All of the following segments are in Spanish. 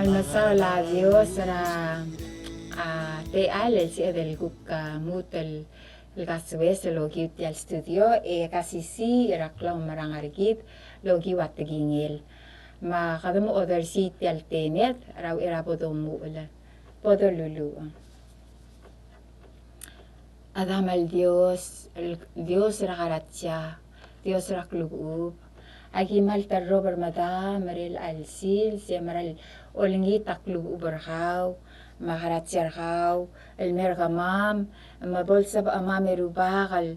Almasala a Dios na te ale si del gukka mutel el gaswes lo giuti al studio e kasi si rakla marangargit lo giwat gingil ma kadam other city al tenet raw era podomu ula podolulu Adam al Dios rakaratya Dios raklubub Agimal tarrober madam meril al sil si maral olingi taklub uberhaw maharatsarhaw el mergamam mabolsab amam erubak el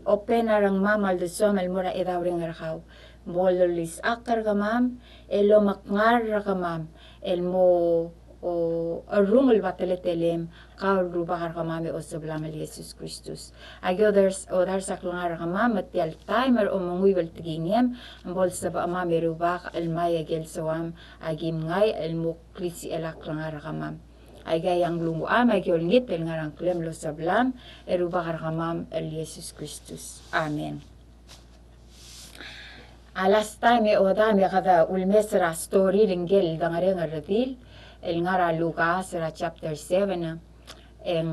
open arang mam al desom el mura edawring arhaw bololis akar gamam elo makngar ragamam el mo o arungol bateletelem kau rubakar kamami o seblam el Jesus Kristus. Agi odar saklangar kamam at al timer o manguibal tigingem bol sab amami rubak el maya gel sawam agim ngay el muklisi el aklangar kamam. Agi yang lungu agi olngit el ngarang klem lo sablam el rubakar kamam el Jesus Kristus. Amen. Last time odam kada ulmesra story ringel dangareng radil el ngara Lucas ra chapter 7 en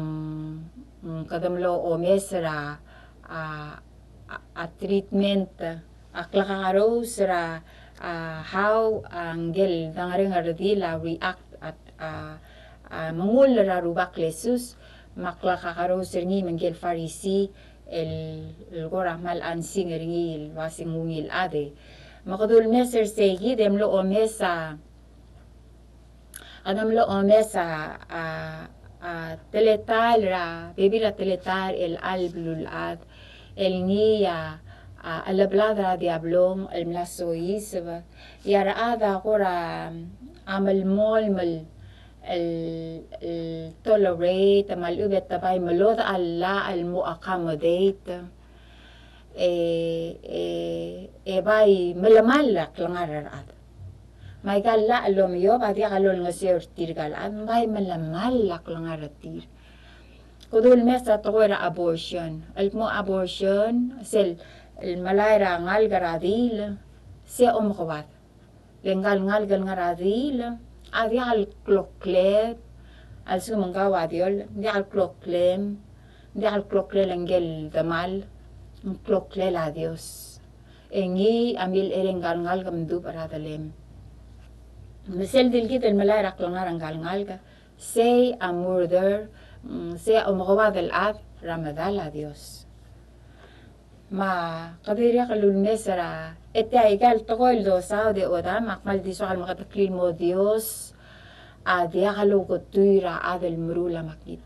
kadamlo o mesra a treatment aklakaro sra how angel dangareng ardila react at mangul ra rubak lesus maklakaro serngi mangel farisi el gorahmal ansing ringi wasing mungil ade makadul meser segi demlo o mesa Adamlo omesa teletal ra bebira teletal el alblulad el niya alabladra diablong el mlasoisva yara ada gora amal molmal el tolerate amal ubet tabay malod alla al mu accommodate bay malamalak langarar may gala alom yo pati kalol nga siya tirgal may malamalak lang aratir kudul mesa tokwera abortion almo abortion sel el malayra ngal garadil siya umkawat lengal ngal garadil adi al kloklet al sumanggawa diol di al kloklem lenggel damal klokle la Dios engi ambil erengal ngal gamdu para dalem Misel dilgit el malayra klongar ngal say a murder say a umgawad el ad ramadal a Dios ma kadiriya kalul mesra ete aigal tokoil do sao de odam akmal diso al makataklil mo Dios adia kalugotuira adel mrula makit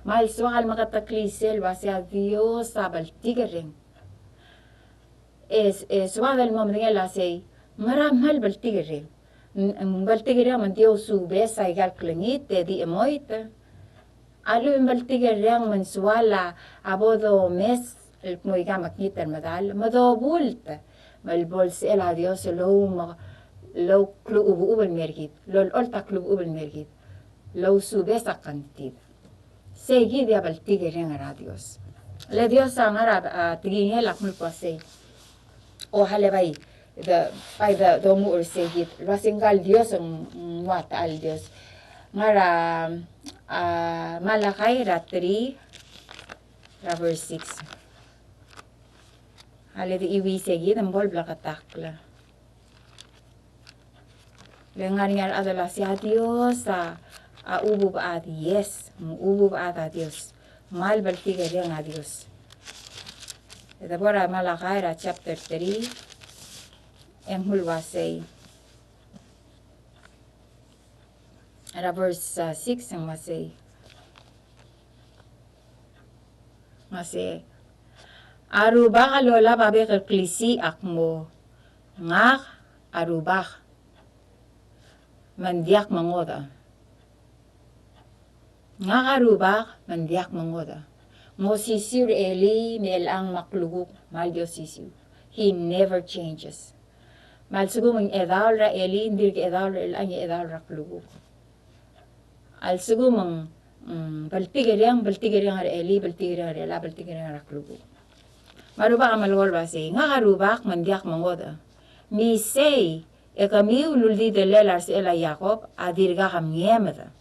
mal sual makatakli sel basi a Dios abal tigering sual el momdengela say maramal bal tigering baltigiriya man Dios subes ay gal klingit di emoita alu baltigiriya man suala abodo mes el moiga maknitan madal mado bulta mal bols el a Dios lo club ubel mergit lo olta club ubel mergit lo subes a cantid segi dia baltigiriya a Dios le Dios angara tigingel akmul pasay o halebay the umur segit rasinggal Dios ang wata al Dios ngara Malakay ra 3 ra verse 6 hali di iwi segit ang bol blakatakla lengar adalah si Dios ubu ba yes ubu ba Dios mal baltiga dia Dios ito pora Malakay ra chapter 3 yang hulwasay ara verse 6 ang masay arubak alola babe klisi akmo ngak arubak mandiak mangoda ngak arubak mandiak mangoda mo sisir eli melang makluguk mal Dios sisir he never changes mal sugumang edal ra eli indir edal ra elangi edal ra kluguk al sugumang baltigeriang ra eli baltigeriang ra ela baltigeriang ra kluguk marubak amalwal basi nga karubak mandiak mangoda mi say E kami ululdi de lelar si ela Jacob adirga ham ngemeda.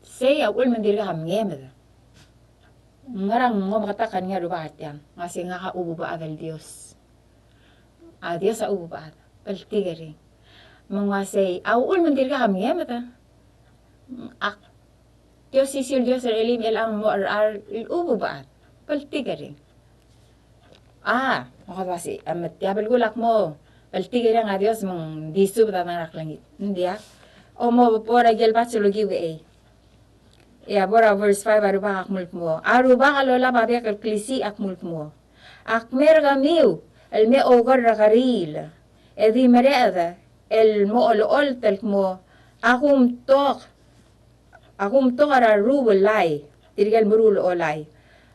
Say awul mendirga ham ngemeda. Ngarang mo makatakan nga rubahat yan. Kasi nga ka ububa adal Dios. Dios sa ububa adal. Paltigari. Mga say awul mendirga ham ngemeda. Dios sisil Dios elim elang mo ar ububa adal. Paltigari. Makabasi. Yabal gulak mo. Paltigari nga Dios mong disub na naraklangit. Hindi O mo pora gelbat sulugi we bora verse 5 aruba akmult mo. Aruba kalola babia kalklisi akmult mo. Akmer gamiu el me ogar rakaril. Edi mereda el mo ol telk mo. Akum tok ara rubulay. Tirgal murul olay.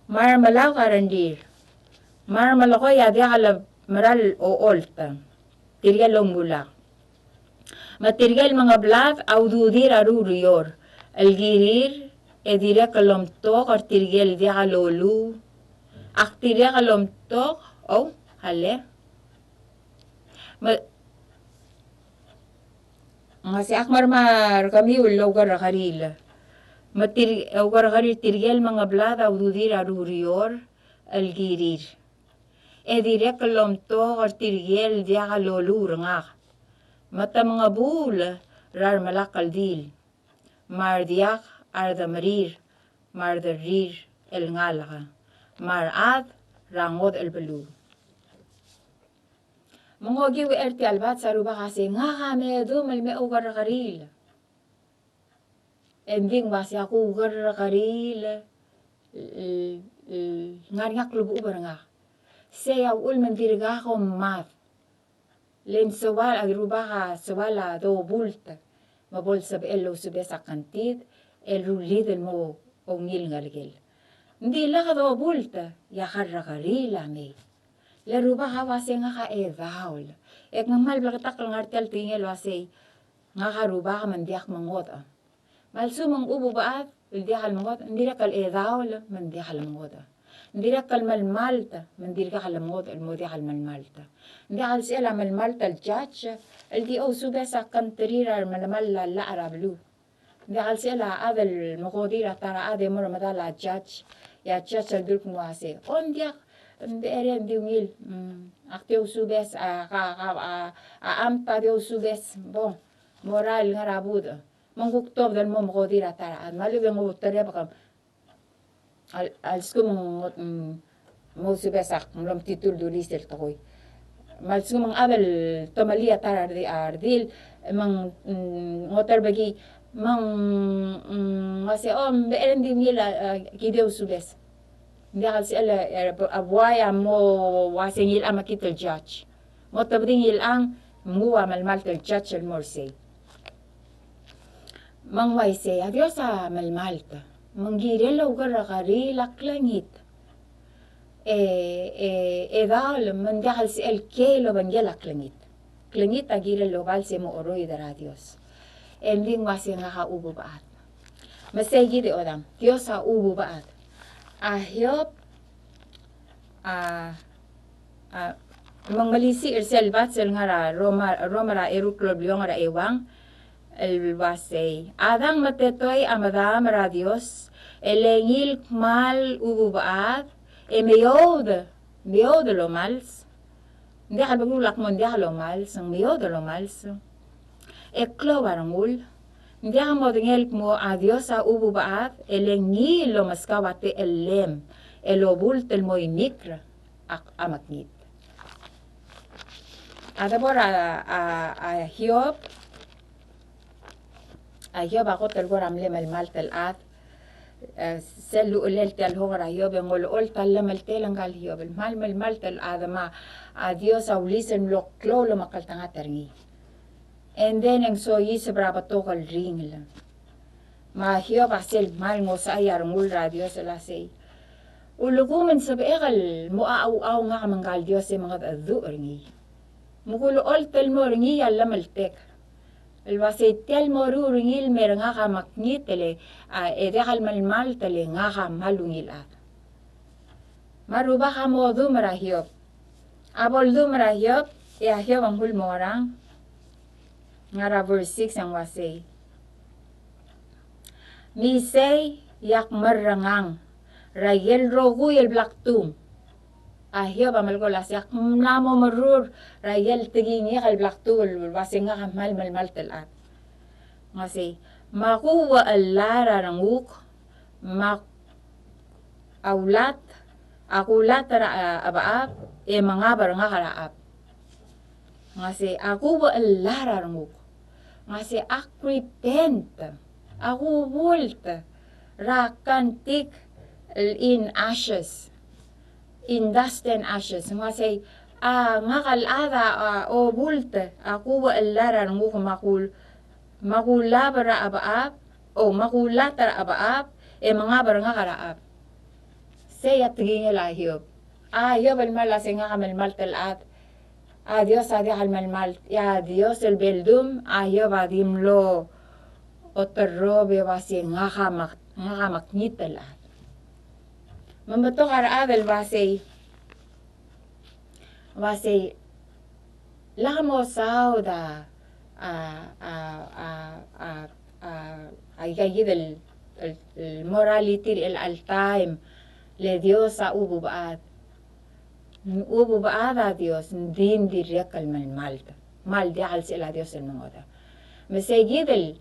Mar malaw karandir. Mar malako yadia kala maral o olta. Tirgal longulak. Matirgal mga blag aududir aruriyor. El girir edire kalomtok ar tirgel dia kalolu. Aktire kalomtok hale. Ngasi akmarmar kami ulogar karil. Ugar karil tirgel mga blada ududir arurior el girir. Edire kalomtok ar tirgel dia kalolu rangak. Mata mga bul rar malakal dil. Mardiak arda marir, marda rir el ngalaka, marad rangod el belu. Mongogi we erti albat saruba kasi nga kame dumel me ugar karil. Ending basi aku ugar karil ngariak lubu ubar nga. Saya ul mendirga ko mat. Len sawal agruba ka sawala do bulta. Mabol sab elo subesa kantid. El rulid el mo ongil ngalgel. Hindi la ka do bulta, ya karrakarila me. Le ruba ka wase nga ka edaul. Ek ngamal blakatakal ngartel tingel wase nga ka ruba ka mandiak mangot. Malsu mang ubu baat, ildiakal mangot, hindi kal edaul, mandiakal mangot. Hindi kal malmalta, mandiakal mangot, el modiakal malmalta. Hindi kal sila malmalta el judge, el di o subesa kanterirar malamal la arablu. Dahil sila adal makodira tara ade mo madala judge ya judge al dulk mo ase on dia ere diungil aktiw subes ampa dio subes bon moral ngarabud manguktob dal mo makodira tara ad malube mo tare bakam al skum mo subesak mlom titul dulisel toy mal skum adal tomalia tara ardil mang ngotar bagi kasi beeren din nila kidew subes. Hindi kasi ala abwaya mo wasing il amakitel judge. Mo tabding il ang muwa malmaltel judge el morse. Mangway se adios sa malmalta. Manggirela ugar kari laklangit. Edal mandahal si el kelo banggel laklangit. Klangit agirel logal se mo oroy dara Dios. Ending wasi nga ka ubu baat. Masegi di odam. Dios sa ubu baat. Ahyop mangmalisi irsel bat sel nga Roma eruklob liong ra ewang el wasi. Adang matetoy amadam ra Dios elengil mal ubu baat meyod lo mals. Hindi ka bagulak mo hindi ka lo mals. Ang meyod lo mals. Eklo barangul, hindi ka mo dingel mo adios sa ubu baat, elengi lo maskawate elem, elobul tel mo imikra, amaknit. Adabor Hiob ako telgor amlem elmal tel at, selu ulel tel hongra Hiob, ngol ol tallamal tel angal Hiob, mal tel adama, adios sa ulisen lo klo lo makaltanga terngi. And then ang soyi sa brapatokal ring lang. Mahiyo pasel mal mo sa ayar ngul radio sa lasay. Uluguman sa beekal mo aaw nga kamanggal Diyos sa mga adu ringi. Mukulo ol tel mo ringi alam altek. Alwasay tel mo ringil mer nga kamaknit tele edekal malmal tele nga kamalungil at. Maruba ka mo dumara Hiob. Abol dumara Hiob Ya Hiob ang hulmorang. Ngara verse 6 ang wasay. Misay yak marangang. Rayel rogu el blaktum. Hiob amalgolas yak namo marur. Rayel tigingi kal blaktul. Wasay nga kamal malmal telat. Ngasi. Makuwa alara ranguk. Mak aulat. Akulat tara abaap. Mga baranga karaap. Ngasi aku ba alararanguk. Ngasi ak repent. Aku wult. Rakantik in ashes. In dust and ashes. Ngasi ngakalada o wult. Aku ba alararanguk makulabara abaap. O makulatara abaap. Mga baranga karaap. Saya tigingil Hiob. Hiob almalasing nga kamalmal talat. Dios al malmal, ya Dios el beldum, Hiob adimlo oterrobe basi ngahamak nitelat. Membeto karaadel basi lamo sauda ayayid el morality el time le Dios a ubu baad. Ubu baada Dios din direk al malmalta mal dial sila Dios el mangoda mesegid el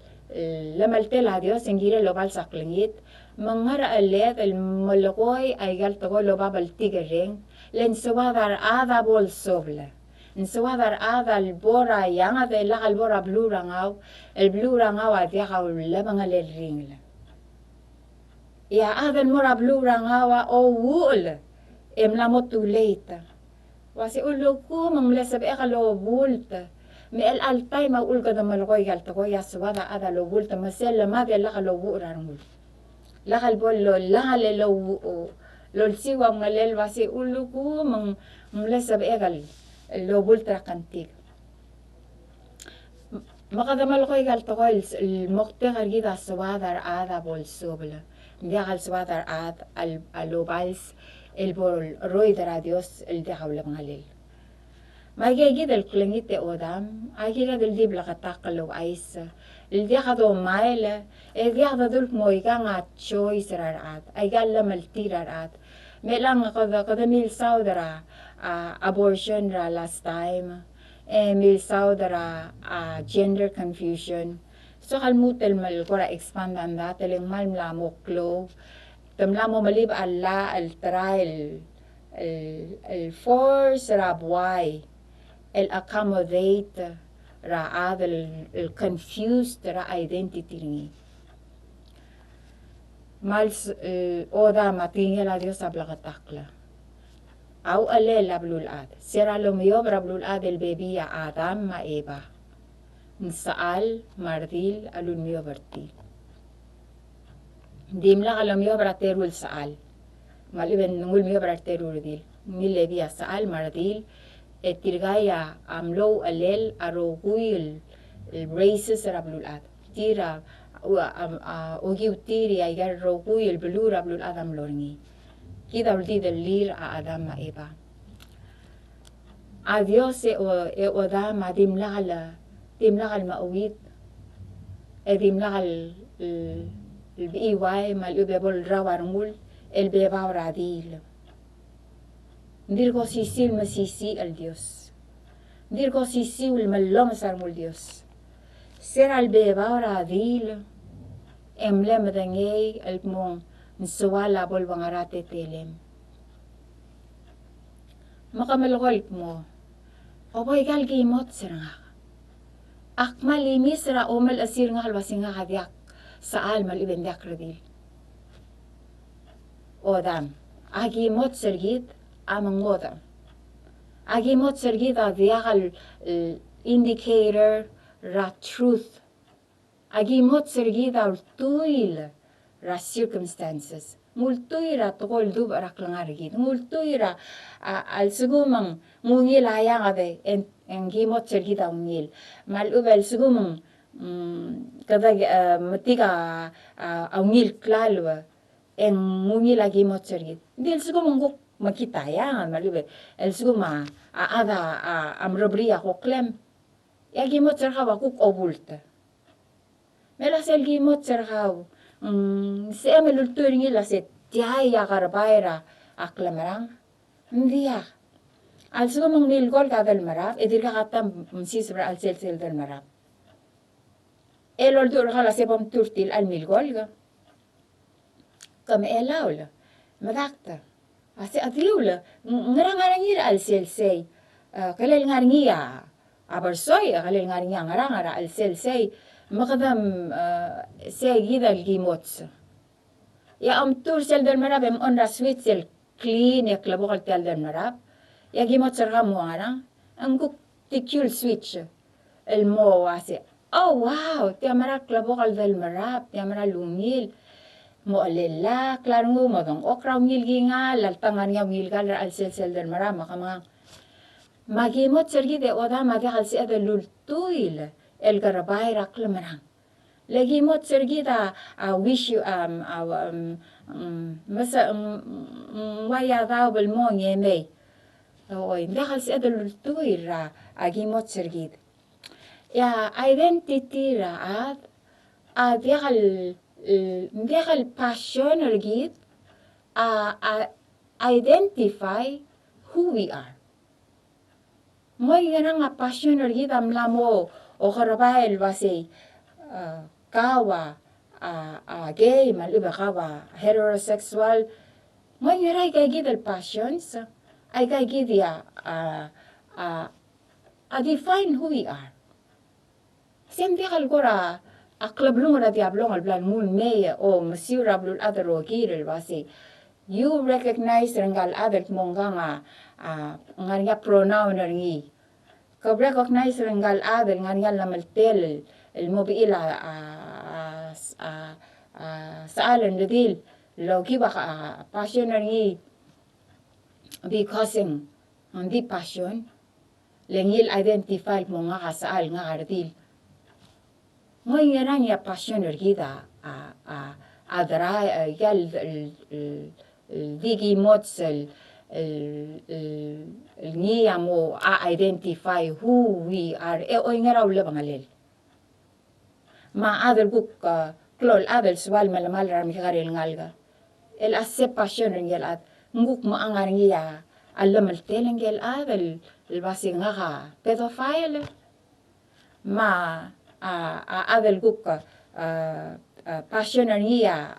lamaltel Dios engire lo bal saklingit mangara alet el molokoy ay gal togo lo babal tigereng len suwadar ada bol sobla en suwadar ada el bora yanga de la al bora blurangaw el blurangaw adia gaul la mangal el ringla ya ada el mora blurangaw o wul emlamo tuleita. Wasi uluku manglasab ekalo bulta. Me el altay ma ulga da malgoy galta ko yaswada ada lo bulta masela ma de la lo burarmul. La bol lo la le lo siwa ngalel wasi uluku manglasab ekal lo bulta kantik. Makada malgoy galta ko el mokte gargida swada ada bol sobla. Dia gal swada ad al alobals el bol roidra Dios el dejabla mangalil. Magigid el klingite odam, agira del dibla katakalo aisa, el dejado maila, el dejado dulk moiganga choice rarat, agalla maltirarat, melang kada mil saudara abortion ra last time, mil saudara gender confusion, so kalmutel mal kora expandan da, teling mal mlamoklo, tamlamo malib alla al trial el force rabway el accommodate ra el confused ra identity ni mal oda matingel a Dios ablagatakla au ale la blulad sera lo mio blulad el bebia Adam ma Eva nsaal mardil alun mio vertil dimla alam yo braterul saal maliben nungul mio braterul dil milebia saal mardil etirgaya amlo alel aroguyil el races rablulat tira ogi utiri aygar roguyil blur rablulat amlorngi kida ulti del lir a Adam ma Eva a Dios e odama dimla mauwit dimla el biway mal ubebol rawarngul el beba radil dirgo sisil masisi al Dios dirgo sisil malom sarmul Dios ser al beba radil emlem dangay al mong nsuwala bol bangarate telem makamalgol mo oboy gal gimot seranga akmalimis ra omal asir nga halwasinga hadyak saal mal ibn dakradil odam agimot sergit amang odam agimot sergit adiagal indicator ra truth agimot sergit al tuil ra circumstances multuy ra tokol dub raklangargit multuy ra al sugumang ngungil ayang ade en gimot sergit ngil mal ubel sugumang kada matiga angil klalwa en mungi lagi motsergit dil sugo mongok makitayangan malibe el suma ada amrobria koklem ya gimot serhaw kuk obulta mela sel gimot serhaw se emelul turingi la se tiaya garbaira aklamarang ndia al suma ngil gol kadal marab edirga katam msisbra al sel del marab elol dur khala sebom turtil al mil golga kam elaula madakta ase adriula ngarangir al sel kalel ngaringia abarsoy kalel ngaringia ngarangara al sel makadam say gida gimots ya tur sel del marab em on ra switch sel clean ya klabokal tel del marab ya gimots ramu arang anguk tikul switch el mo ase oh wow tiamara klabokal del marab tiamara lungil mo alila klarngu mo dong okra ngil ginga laltangan nga ngil gal al sel del marab makamang magimot sergi de oda madi al se de lultuil el garabay raklamarang legimot sergi da wish you masa waya daw bel mo ngeme oy dahal se de lultuil ra agimot sergi ya identity ra ad dahal passion ergit identify who we are Moy ganang nga passion ergit amlamo o karabael base kawa gay maliba kawa heterosexual moy ngaray kay gid el passions ay kay gid ya define who we are Siyempre kalgora aklablong ra diablong alblan mun meye o masira blul other o girel base you recognize rengal other mongga nga pronoun ringi ka recognize rengal other nga lamaltel el mobila saalan ledil lo giba passion ringi because di passion lengil identify mo nga saal nga ardil Ngoy nga niya passion ergida adra yal digi motsel niya mo identify who we are oy nga raw labangalel ma adel guk klol adel swal malamal ram higarel ngalga el asse passion ngel ad nguk mo angar niya alam el telengel adel el basi nga pedophile ma adel guk passion niya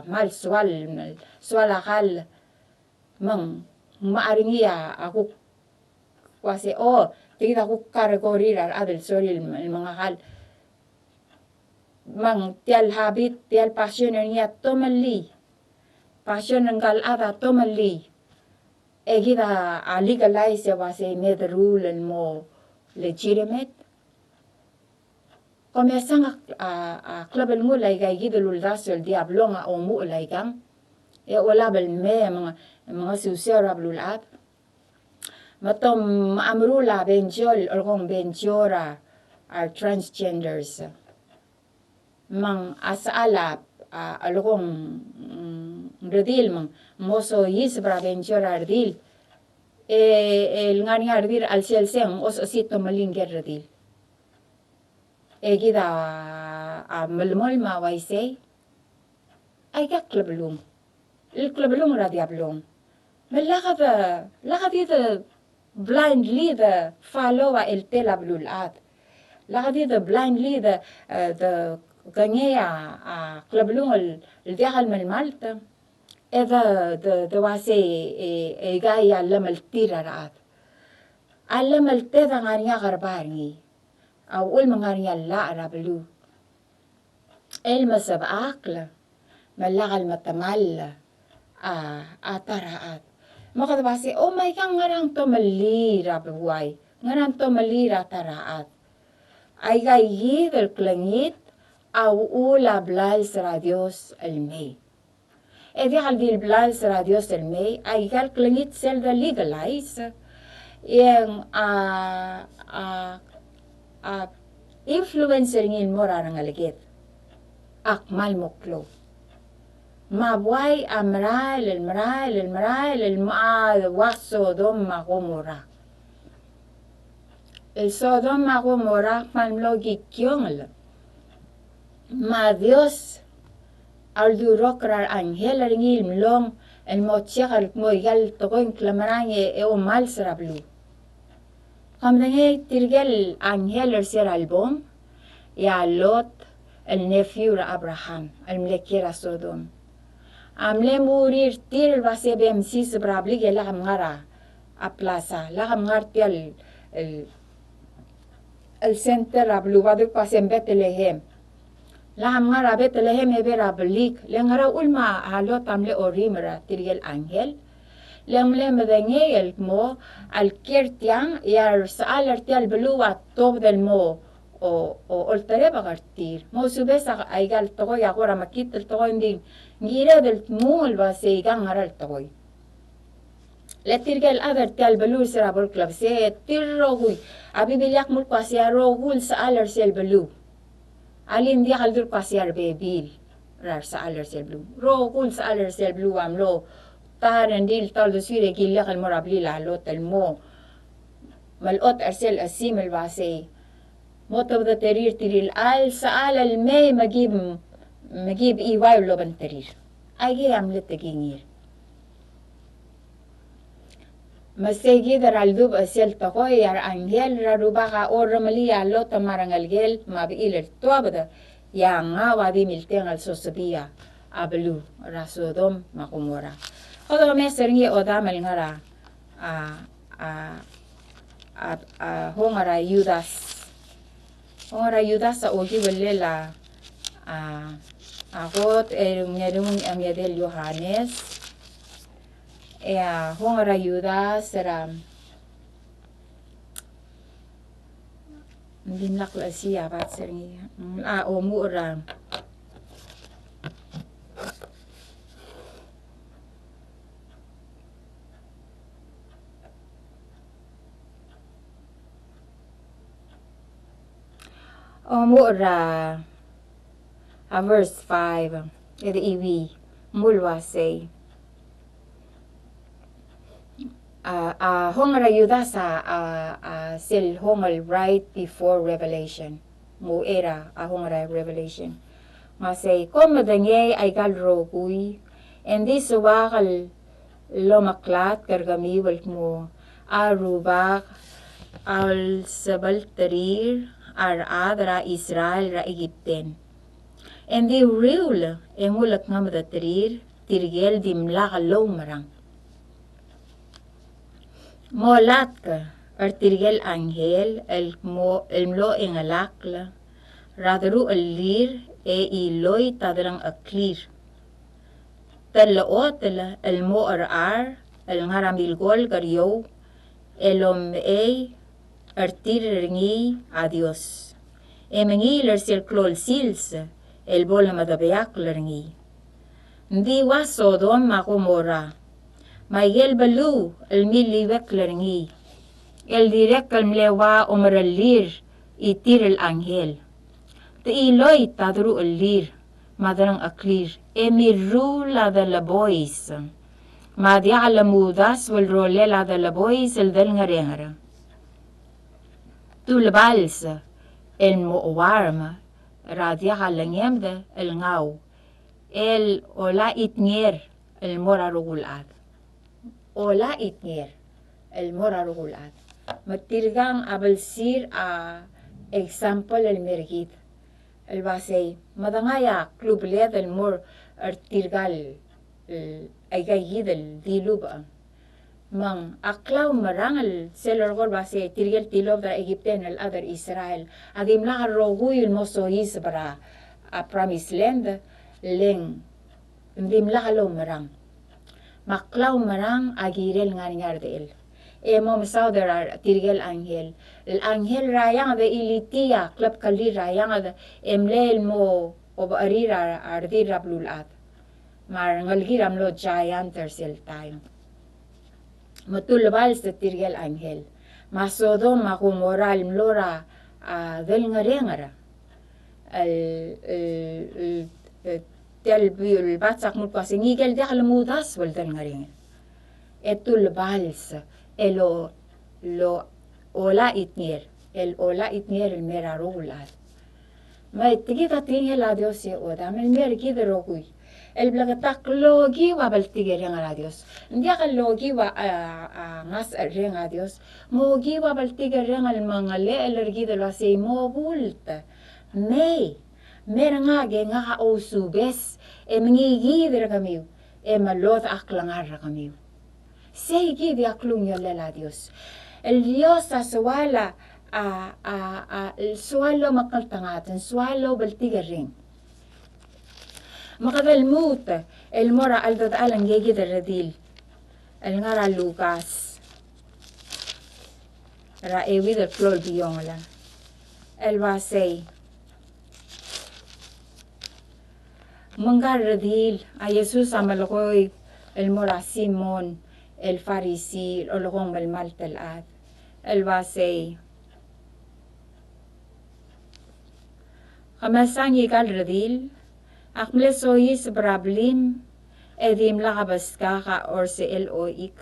mal swal akal mang maaringiya ako kasi tingin ako kategori adel sorry mga kal mang tial habit tial passion niya tomali passion ng ada tomali egida legalize ya base med rule mo legitimate Komesang klabel mo lay gay gidulul dasol diablo nga omu lay kang wala bel me mga susera blulat matom amrula benjol orgong benjora are transgenders mang asaala algong redil mang moso yisbra benjora redil el ngani ardil al selseng os osito malinger redil gida malmol ma waisay ay kaklablong الكلبلون را diablong lakad ito blindly the follow el tela blulat lakad ito blindly the ganya klabelung el diakal malmalta the wase gaya lamal tira raat alamal teda ngariya garbarngi awul mangariya la rablu el masab akla malakal matamal ataraat. Makadabasi, oh my God, ngarang to malira buhay. Ngarang to malira taraat. Ay gayid el klangit, aw ula blal sa Dios el may. E di halbil blal sa Dios el may, ay gal klangit sel da legalize. Yang influencer ngin mo ra ng aligit. Akmal moklo. ما بواي أمرال المعاد وصودم ما غمورا الصودم ما غمورا فالملوجي كيونغل ما Dios al durokrar ángel ringil mlong el mochigal moigal togoin clamaranye e o mal serablu. Kamdenge tirgel ángel ser album ya Lot el nephew Abraham el mlekira Sodom. Amle murir tir base bem sis brabli gela ngara a plaza la ngarti el center ablu badu pasem Bethlehem. Laham ngara Bethlehem ebera belik lengara ulma halot amle orimra tirgel ángel lemle medenge el mo al kirtiang yar saal artial belua tob del mo o oltere bagartir mo subesa aigal toy agora makit el toy nding ngira del mul base gangara el toy le tirgel agartial belu sera bol club se tirrogu abibilyak mul pasiaro gul saal artial belu alin dia kaldur pasiar bebil rar saaler sel blue ro kul saaler sel blue amlo taran dil tal de suire gilla kal morabli la lot el mo malot arsel asim el base moto de terir tiril al saal el me magib iway lo ban terir agi amlet tegingir masegi dar aldub asel takoy yar angel rarubaga ormali allo tamarangal gel mabiil tuabada ya ngawa di milteng al sosabia ablu rasodom makumora odo meserngi odamel ngara hongara yudas sa ogi welela agot ngerung amyadel Yohanes ya hongara Yudas seram dinlak la siya bat seringi omura verse 5 the EV mulwa say hongara Yudas sel hongal right before Revelation mo era hongara Revelation masay komadanye ay galrogui and this wakal lomaklat kargami wal mo arubak al sabaltarir adra Israel ra Egypten and the real emulak ngamadatarir tirgel dimla lomarang molat ka artirgel ángel el mlo engalakla radru alir iloy tadrang aklir talaotla el mo ar el ngaramil gol garyo elom artirngi adios emengi lersil klol sils el bola madabeyak lerni ndi wasodom makumora Maigel balu el miliwek lerni el direct el mlewa umralir itir el ángel te iloy tadru elir madrang aklir emiru la de la boys madia ala mudas wal role la de la boys el del ngarengara tulbals el muwarma radia ala ngemde el ngau el ola itnier el morarugulat ola itnier el morarugulat matirgang abalsir example el mergit el basay madangaya klubled el mor artirgal aygayid el diluba mang aklaw marangal selorgol basay tirgel tilob da Egypten el other Israel adim la roguy el mosois para a promised land leng ndim la lo marang maklaw marang agirel ngar del mom sauder tirgel ángel el ángel rayang de ilitia klap kali rayang de emlel mo obarira ardir rablulat mar ngalgiram lo giant tersel time matulbal sa tirgel ángel masodom makumoral mlora del ngarengara el tel bul batsak mul kasi ngigel dia kalmudas wal dal ngaring. Etul bals elo lo ola itnier el ola itnier el mera rogulat. Ma itigita tinhela Dios e oda mel mer kidrogui. El blagatak logi wa baltige renga Dios. Ndia ka logi wa ngas renga Dios. Mogi wa baltige renga el mangale el ergide lo se mo bulta. Mei mer nga ge nga ka osubes e mngigide kamiu e malot aklangar kamiu. Sei gidi aklung yolela Dios. El Dios aswala el sualo makaltangatan, sualo baltiga ring. Makadal muta, el mora aldad alang gigi radil. El ngara Lucas. Ra ewi del flor biyongla. El wasay. Manggar radil, a Jesus amalokoy, el mora Simon, el farisi, olokong malmal talat. El wasay. Kamasan yikal radil, akmle soyis brablin, edim lakabaska ka orse el oik,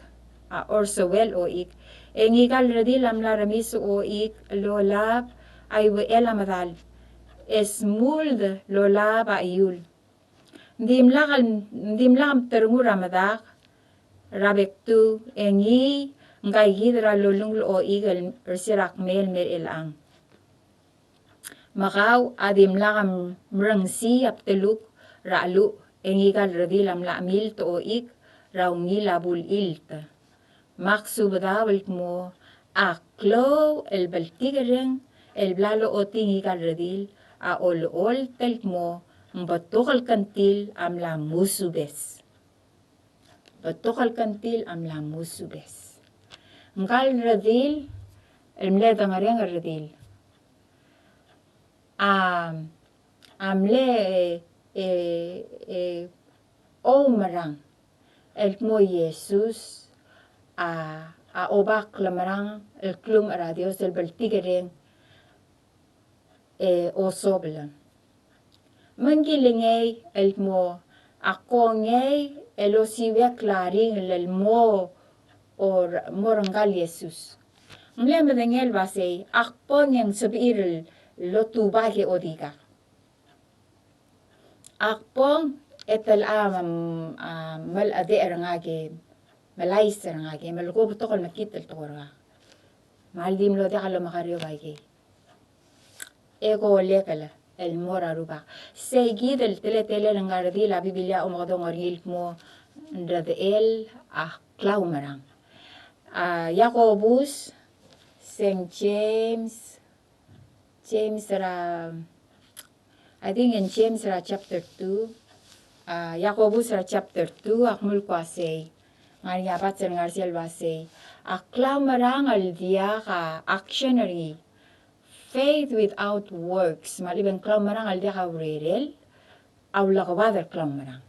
orse wel oik, engikal radil amlaramis oik, lolab, aywe elamadal, esmuld lolab ayul. Dim lakam terngura madak, rabektu, engi, ngay hidra lulung oik, ersirak mel ilang. Makaw adim lakam mrangsi apteluk ra'lu engigal radilam la'mil to'ik raungi labul ilta. Maksu badawalt mo aklo el baltigareng el blalo otingigal radil a ol telk mo batokal kantil am la musubes. Batokal kantil am la musubes. Ngal radil el mleda ngareng radil. Amle marang el mo Jesus obak lamarang el klum ara Dios el baltigareng o sobla. Mangilingay el mo akongay el osiwe klaring el mo or morangal Jesus. Mle madengel basay akpon yang sabiril lo tubage odika. Akpong etel mal ade erangage malais erangage malgo butokol makitel tokora. Maldim lo de kalo makario bage. Ego lekala el mora ruba. Segi del tele langardi la Biblia umakadong oril mo ndade el klaumarang. Jacobus, St. James I think in James chapter 2, Jacobus chapter 2, akmul kwasay, ngari apat sa ngarsial wasay, aklamarang al dia ka actionary, faith without works, malibang klamarang al dia ka rerel, awla kawadar klamarang.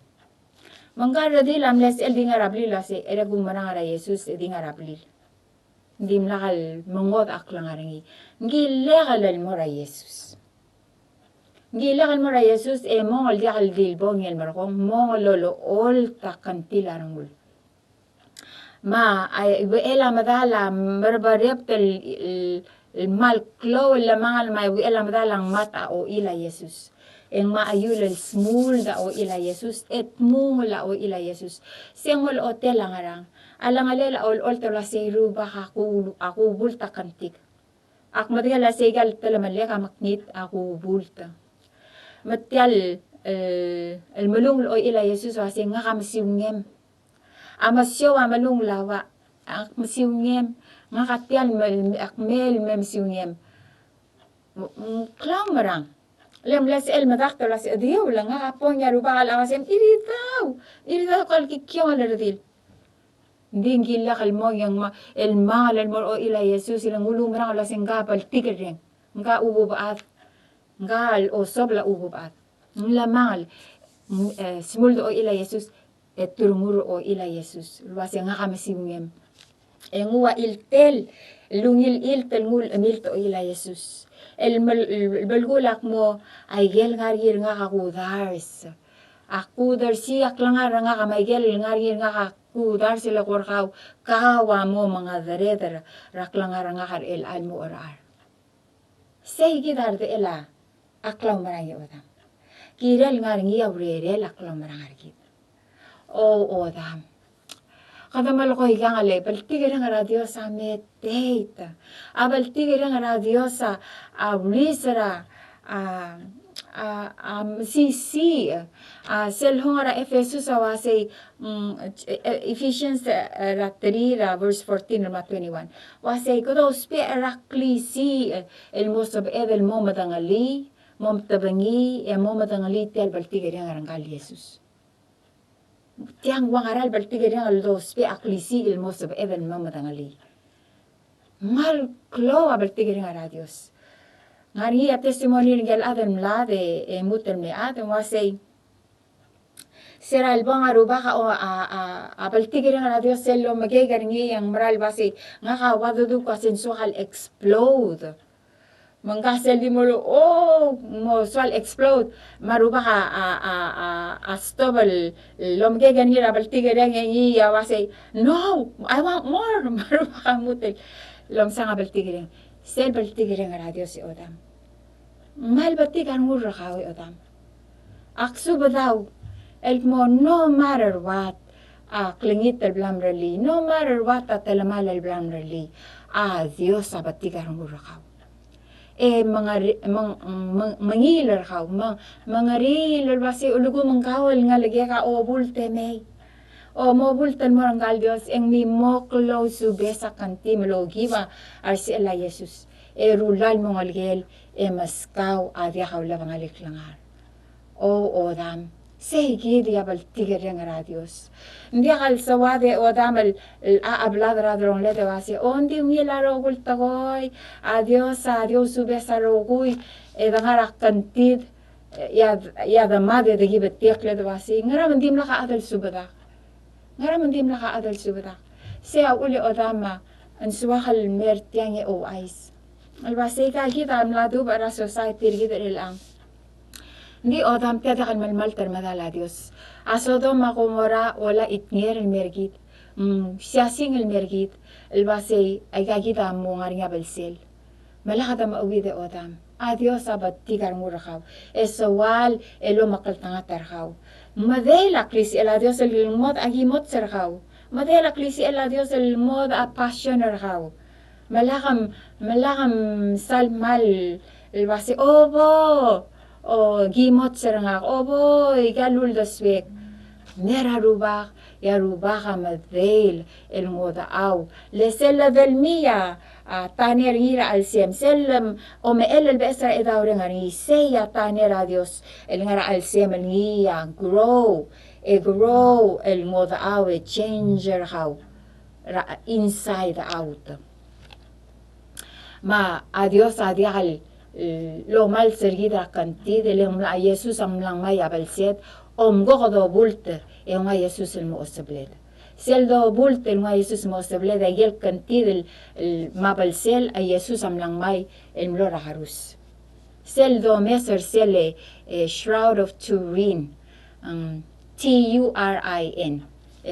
Mangkara di lamles el di ngarabli lase, era gumarang ara Jesus di ngarabli. Hindi mlakal mungod aklangarangi. Ngi legal al mora Jesus. Ngi legal mora Jesus mongol diakal dilbong el markong mongol lolo ol takantil arangul. Ma ay ela madala marbarep el mal klo la mangal ma ela madalang mata o ila Jesus. En maayul el smul da o ila Jesus et mungol o ila Jesus. Sengol hotel langarang. Alangalela ol tala seiru baka aku bulta kantik. Ak matigal la seigal tala maleka maknit aku bulta. Matial el malung o ila Jesus wasi nga kamasiungem. Amasyo amalung lawa. Ak masiungem. Nga katial akmel memsiungem. Klang marang. Lem las el madakto las diyo lang nga kapon ya rubakal awasem iritaw kalkikyo alardil. Hindi gila kalmo yung el mal el mo ila Jesus ilang ulum ra la singa pal tigering nga ububaat nga al osobla ububaat ngla mal smuldo o ila Jesus et turmuro o ila Jesus luas nga kamasiwem engua iltel lungil iltel ngul emilto o ila Jesus el balgulak mo ay gel ngargir nga kakudars Akudar siyak langar nga kamaigel ngari nga kudar sila kurkaw kawa mo mga daredar raklangar nga kar el al mo orar. Say gidar de ela aklaw marang odam. Kirel ngar ngiya urerel aklaw marang argit. Odam. Kada maloko higang ale, baltigir nga Dios a medita. Baltigir nga Dios a lisra sisi selhongara Efesus awase Ephesians 3 verse 14 or 21 wase kudo spe raklisi el mosab edel momadangali momtabangi momadangali tel baltigir nga rangal Jesus tiang wangaral baltigir nga los spe aklisi el mosab edel momadangali mal klo baltigir nga Dios ngari a testimony ngel adem la de mutel me adem wasay sera albang aruba ka o baltigir nga Dios selo magigar ngi yang maral basi nga ka wadudu ka sensual explode mangkasel di mo mo swal explode maruba ka stubble lomgigar ngi baltigir ngi ya wasay no I want more maruba ka mutel lom sa nga baltigir sel baltigir nga Dios si odam mal batigan murra kawi odam aksu badaw el mo no matter what klingit el blamrali no matter what atelamal el blamrali Dios sa batigan murra kaw mangilar kaw mga rilar basi ulugo mangkawal nga lagi ka bulte me mo bultan mo ang Dios ang mi mo close subesa kanti melogi ba arsi ala Jesus rulal mo ngalgel maskaw adya kaula bangalik langar odam segi dia baltigir nga Dios ndi kal sawade odam ablad radron lede wasi ondi ngilaro gultagoy adios subesa roguy dangarak kantid ya damade de gibetek lede wasi ngara mandim la ka adal subada Sea uli odama an suwakal mertiang o ais. Albase ka kita amladu para society kita ilang. Ndi odam tiada kan malmal termadala Dios. Asodo makumora wala itnir el mergit. Siasing el mergit. Albase ay kita mo ngaringa belsel. Malakada mauwi de odam. Adios abat tigar murakaw. Esawal elo makaltanga tarkaw. Madela klisi el adios el mod agimot serkaw. Madela klisi el adios el mod a passion erkaw. Malakam salmal el basi obo o gimot serangak obo igalul daswek. Mera rubak ya rubaka madel el mod aw. Lesela del mia taner gira al siem selam o me el besra edawre ngari seya taner a Dios el ngara al siem el ngia grow el moda awe changer how inside out ma a Dios adial lo mal sergida kanti de le a Jesus am lang may abel set godo bulte e nga Jesus el mo oseblet sel do bulte nga Jesus mo oseblet de gel kanti del mabel sel a Jesus am lang may el mlora harus sel do meser sele shroud of Turin Turin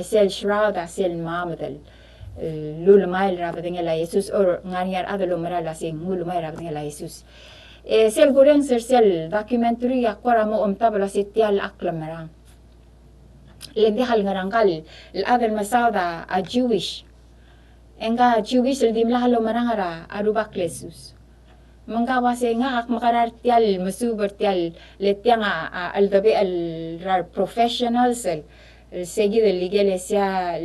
sel shroud a sel mamadel lulumay rabadeng la Jesus or nganyar adalo marala sing lulumay rabadeng la Jesus sel gureng sel documentary akora mo tabla sitial aklamarang lendi hal ngarangkal adal masauda a Jewish enga Jewish dim lahalo marangara arubak Jesus manggawa sa nga makarar tial masuber tial letiang aldabe al professionals segi de iglesia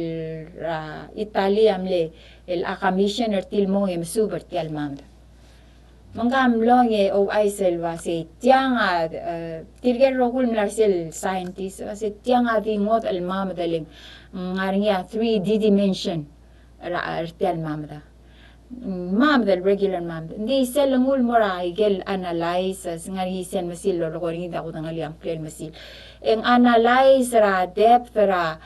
Italia amle el commissioner til mo masuber tial mam mangam longe o aisel wasi tiang tirger rogul mlarsel scientist wasi tiang di mod al mam daling ngaringa 3D dimension tial mamda mam del regular mam di sel ngul mora igel analyze ngari sen masil lo koringi da ko ngali am clear masil en analyze ra depth ra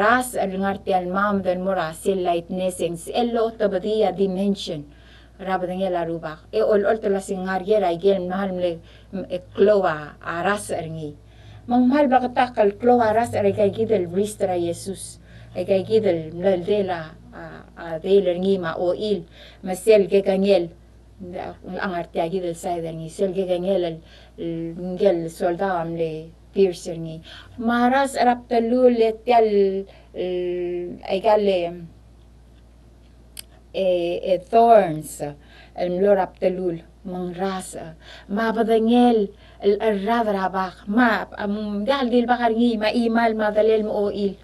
ras al ngarti al mam del mora sil lightness en elo tabadia dimension rabadang la rubak ol tala singar gera igel mahal le klowa ras ringi Manghmal bakatakal kloaras ay kay gidel bristra Jesus. Ay kay gidel mladela deler ngima o il masel ke kangel ang artia gidel sayda ngi sel ke kangel ngel soldado amle piercer ngi maras arap talul etial ay kale thorns الملور abtelul mangras mabadangel الرابع ما قال دي البقر ما إيمال ما دليل مؤيل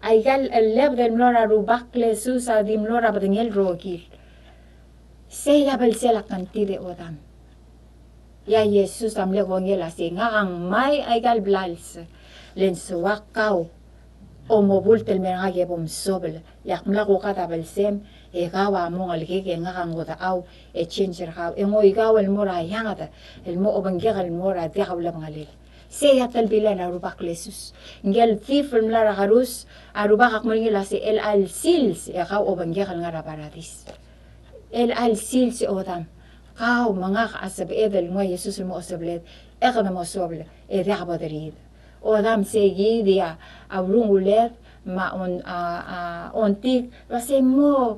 أي قال اللب del ملورا روباق لسوسا دي ملورا بدنيل روكيل سيلا بالسيلا كنتي دي ودام يا يسوس أم لغونيل أسي نغان ماي أي قال بلالس لنسواقاو o mobult el mengaje bom sobel yak mlago kata belsem e gawa mo algege ngagan goda au e changer ha e mo igaw el mora yangata el mo obangega el mora dia habla ngalel se ya tal bilana rubak lesus ngel tif el mlara harus arubak akmulgila se el al sils e gaw obangega ngara paradis el al sils odam gaw mangak asab edel mo yesus mo osablet e gana mo soble e dia baderid odam segi dia aurungulet ma ontik kasi mo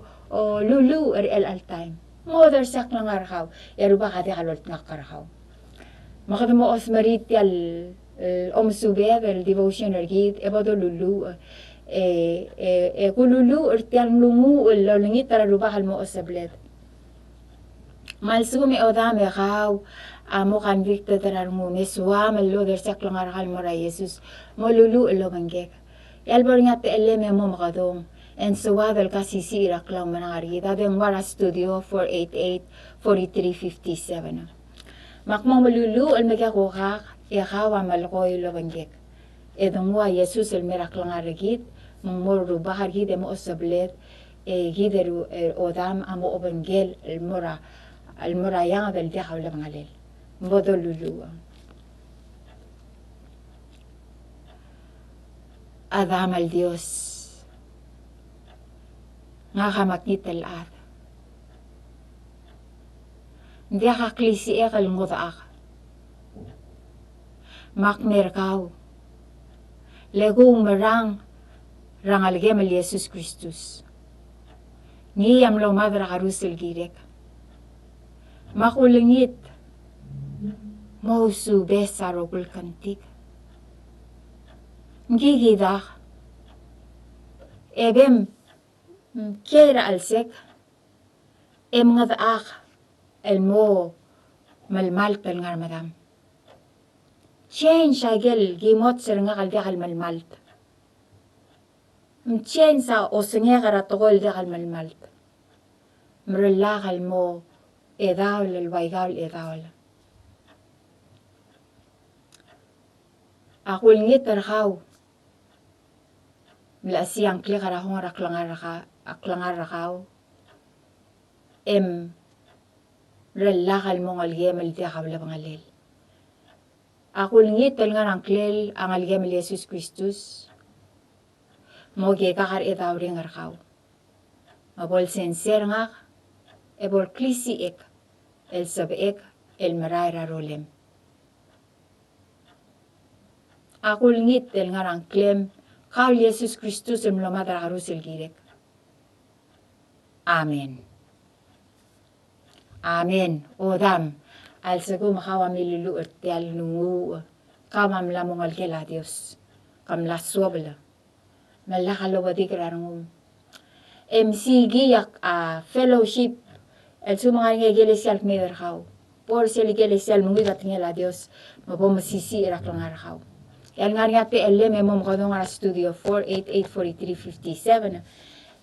lulu el time mother sak lang arhaw eruba kati kalot ngakarhaw makata mo osmarit al omsubed el devotion ergit ebodo lulu kululu ertial lungu lolingit tara ruba hal mo osablet malsumi odam egaw amo convicted terarmu meswa melo dersak langar hal mora Jesus molulu lo mangek elbor ngate eleme mo makadong en suwa del kasisi iraklang manangari dadeng wara studio 488 4357 makmo molulu el megakokak ekawa malkoy lo mangek edongwa Jesus el meraklang arigit mongmoru bahar gide mo osablet gideru odam amo obengel el mora yang del dia hawla mangalel bodo lulu adam al Dios nga kamakit el ad dia kaklisi ekal ngodaak makmerkaw legong merang rangalgem el Jesus Kristus ngiyam lo madra karusel girek makulingit Mausu besarogul kantik. Ngigidak. Ebem kera alsek. Ngadak el mo malmal pel ngar madam. Chen shagel gimot ser ngal degal malmalt. Chen sa osengera togol degal malmalt. Mrelagal mo edawl el waigal edawl. Akul ngit terhaw. Mla siang kli karahong aklangar rakaw. Relakal mong algem el dia kabla pangalil. Akul ngit telngar angklel ang algem el Jesus Kristus. Moge kakar etawring arkaw. Mabol senser ngak. Ebol klisi ek. El sab ek. El maray rarolem. Akul ngit el ngarang klem kau Yesus Kristus el mlamadar arusel girek. Amen. Amen. Odam al segum kawa mililu ertial nungu kama mlamong al kela Dios. Kam la suabla. Malakalo wadik rarangum. MC giyak fellowship el sumang iglesia al meder kau. Por si el iglesia al mungi datingela Dios mabom sisi iraklangar kau. El ngaria pe elle memo mkodong ara studio 488-4357.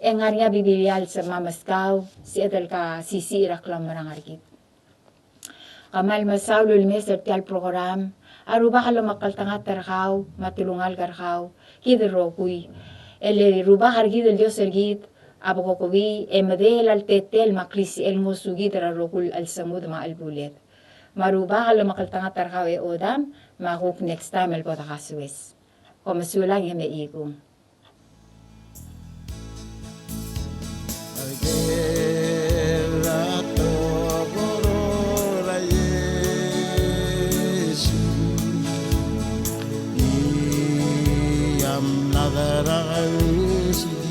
El ngaria bibilial sa mamaskaw si edel ka sisi iraklam marangargit. Kamal masawlo ilmeser ti al program aruba kalo makaltangat tarkaw matulungal karkaw kidero kuy. El ruba hargid el Dios ergit abukokobi emadel al tetel maklisi el mosugid rarokul al samud ma al bulet. Maruba kalo makaltangat tarkaw odam mahuk next time el podakaswes. Komasulang yung maigong. nada